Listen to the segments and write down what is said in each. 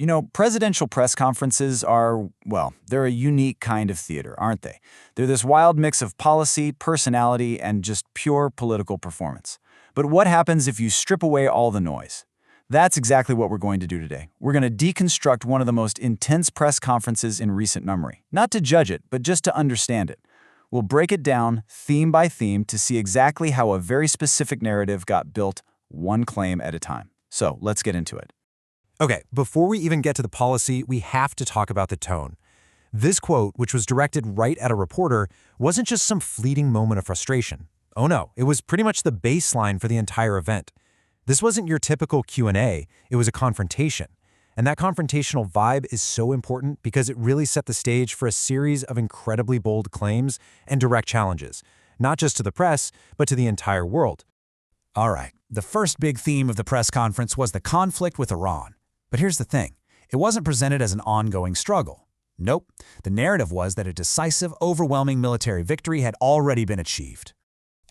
You know, presidential press conferences are, well, they're a unique kind of theater, aren't they? They're this wild mix of policy, personality, and just pure political performance. But what happens if you strip away all the noise? That's exactly what we're going to do today. We're going to deconstruct one of the most intense press conferences in recent memory. Not to judge it, but just to understand it. We'll break it down theme by theme to see exactly how a very specific narrative got built one claim at a time. So let's get into it. Okay, before we even get to the policy, we have to talk about the tone. This quote, which was directed right at a reporter, wasn't just some fleeting moment of frustration. Oh no, it was pretty much the baseline for the entire event. This wasn't your typical Q&A, it was a confrontation. And that confrontational vibe is so important because it really set the stage for a series of incredibly bold claims and direct challenges, not just to the press, but to the entire world. All right, the first big theme of the press conference was the conflict with Iran. But here's the thing, it wasn't presented as an ongoing struggle. Nope, the narrative was that a decisive, overwhelming military victory had already been achieved.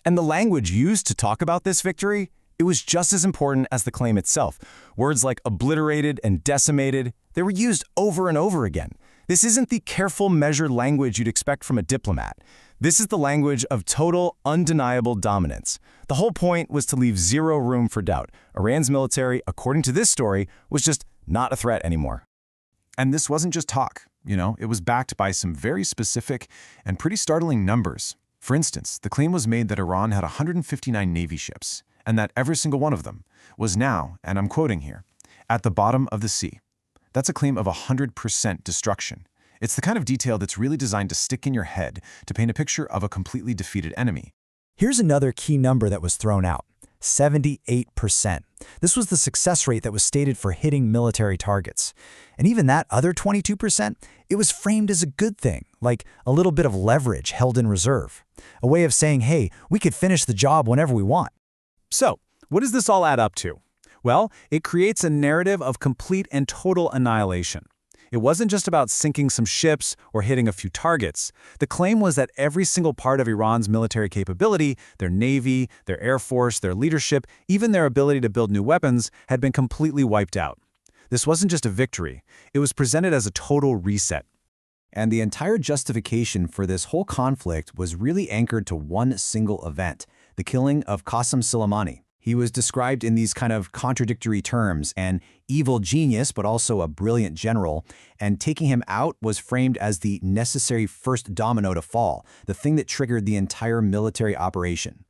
And the language used to talk about this victory, it was just as important as the claim itself. Words like obliterated and decimated, they were used over and over again. This isn't the careful, measured language you'd expect from a diplomat. This is the language of total, undeniable dominance. The whole point was to leave zero room for doubt. Iran's military, according to this story, was just not a threat anymore. And this wasn't just talk, it was backed by some very specific and pretty startling numbers. For instance, the claim was made that Iran had 159 Navy ships, and that every single one of them was now, and I'm quoting here, at the bottom of the sea. That's a claim of 100% destruction. It's the kind of detail that's really designed to stick in your head to paint a picture of a completely defeated enemy. Here's another key number that was thrown out, 78%. This was the success rate that was stated for hitting military targets. And even that other 22%, it was framed as a good thing, like a little bit of leverage held in reserve. A way of saying, hey, we could finish the job whenever we want. So, what does this all add up to? Well, it creates a narrative of complete and total annihilation. It wasn't just about sinking some ships or hitting a few targets. The claim was that every single part of Iran's military capability, their navy, their air force, their leadership, even their ability to build new weapons, had been completely wiped out. This wasn't just a victory. It was presented as a total reset. And the entire justification for this whole conflict was really anchored to one single event, the killing of Qasem Soleimani. He was described in these kind of contradictory terms, an evil genius, but also a brilliant general, and taking him out was framed as the necessary first domino to fall, the thing that triggered the entire military operation.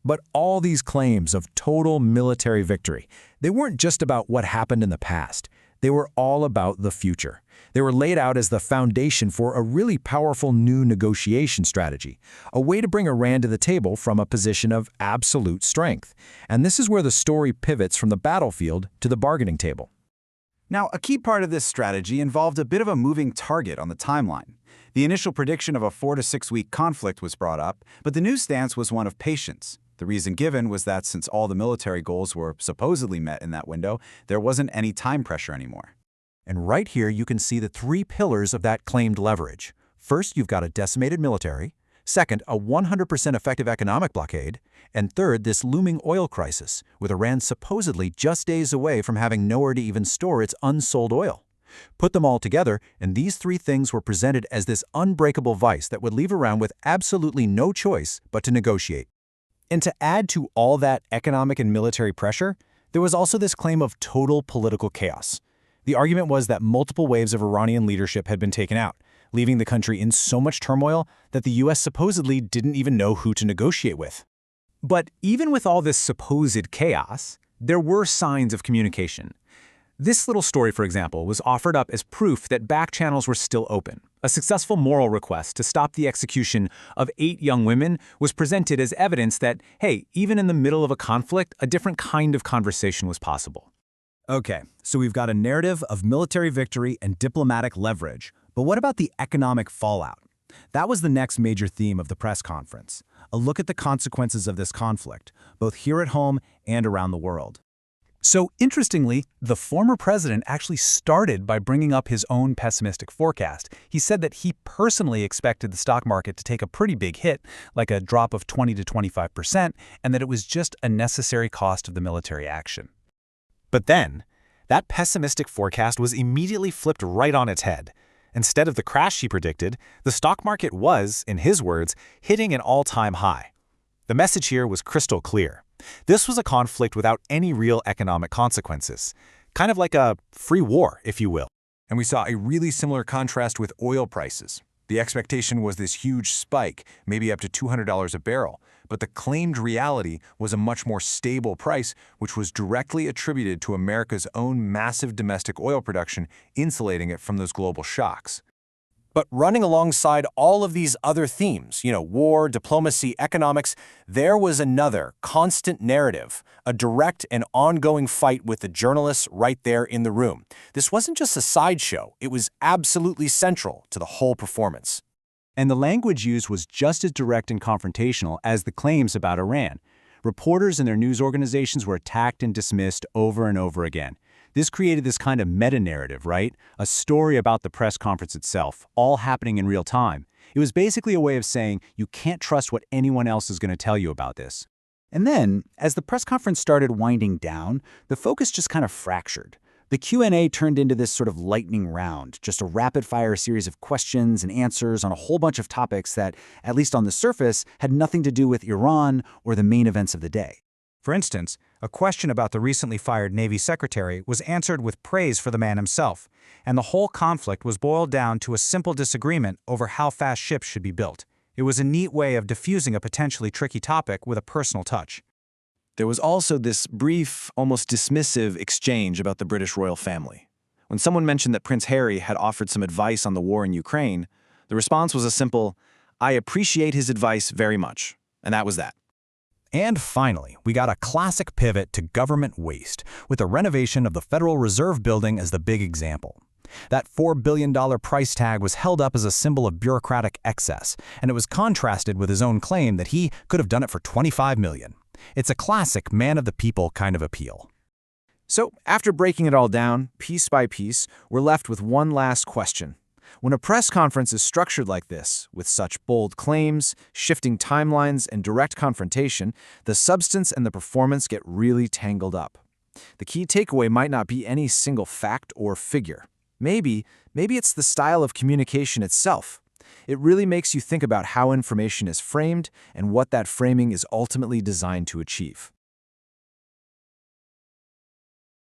But all these claims of total military victory, they weren't just about what happened in the past. They were all about the future. They were laid out as the foundation for a really powerful new negotiation strategy, a way to bring Iran to the table from a position of absolute strength. And this is where the story pivots from the battlefield to the bargaining table. Now, a key part of this strategy involved a bit of a moving target on the timeline. The initial prediction of a 4 to 6 week conflict was brought up, but the new stance was one of patience. The reason given was that since all the military goals were supposedly met in that window, there wasn't any time pressure anymore. And right here you can see the three pillars of that claimed leverage. First, you've got a decimated military. Second, a 100% effective economic blockade. And third, this looming oil crisis, with Iran supposedly just days away from having nowhere to even store its unsold oil. Put them all together, and these three things were presented as this unbreakable vice that would leave Iran with absolutely no choice but to negotiate. And to add to all that economic and military pressure, there was also this claim of total political chaos. The argument was that multiple waves of Iranian leadership had been taken out, leaving the country in so much turmoil that the U.S. supposedly didn't even know who to negotiate with. But even with all this supposed chaos, there were signs of communication. This little story, for example, was offered up as proof that back channels were still open. A successful moral request to stop the execution of 8 young women was presented as evidence that, hey, even in the middle of a conflict, a different kind of conversation was possible. Okay, so we've got a narrative of military victory and diplomatic leverage. But what about the economic fallout? That was the next major theme of the press conference. A look at the consequences of this conflict, both here at home and around the world. So interestingly, the former president actually started by bringing up his own pessimistic forecast. He said that he personally expected the stock market to take a pretty big hit, like a drop of 20 to 25%, and that it was just a necessary cost of the military action. But then, That pessimistic forecast was immediately flipped right on its head. Instead of the crash he predicted, the stock market was, in his words, hitting an all-time high. The message here was crystal clear. This was a conflict without any real economic consequences. Kind of like a free war, if you will. And we saw a really similar contrast with oil prices. The expectation was this huge spike, maybe up to $200 a barrel, but the claimed reality was a much more stable price, which was directly attributed to America's own massive domestic oil production, insulating it from those global shocks. But running alongside all of these other themes, war, diplomacy, economics, there was another constant narrative, a direct and ongoing fight with the journalists right there in the room. This wasn't just a sideshow, it was absolutely central to the whole performance. And the language used was just as direct and confrontational as the claims about Iran. Reporters and their news organizations were attacked and dismissed over and over again. This created this kind of meta-narrative, right? A story about the press conference itself, all happening in real time. It was basically a way of saying you can't trust what anyone else is going to tell you about this. And then, as the press conference started winding down, the focus just kind of fractured. The Q&A turned into this sort of lightning round, just a rapid-fire series of questions and answers on a whole bunch of topics that, at least on the surface, had nothing to do with Iran or the main events of the day. For instance, a question about the recently fired Navy secretary was answered with praise for the man himself, and the whole conflict was boiled down to a simple disagreement over how fast ships should be built. It was a neat way of diffusing a potentially tricky topic with a personal touch. There was also this brief, almost dismissive exchange about the British royal family. When someone mentioned that Prince Harry had offered some advice on the war in Ukraine, the response was a simple, "I appreciate his advice very much." And that was that. And finally, we got a classic pivot to government waste, with the renovation of the Federal Reserve Building as the big example. That $4 billion price tag was held up as a symbol of bureaucratic excess, and it was contrasted with his own claim that he could have done it for $25 million. It's a classic man-of-the-people kind of appeal. So, after breaking it all down, piece by piece, we're left with one last question. When a press conference is structured like this, with such bold claims, shifting timelines, and direct confrontation, the substance and the performance get really tangled up. The key takeaway might not be any single fact or figure. Maybe it's the style of communication itself. It really makes you think about how information is framed and what that framing is ultimately designed to achieve.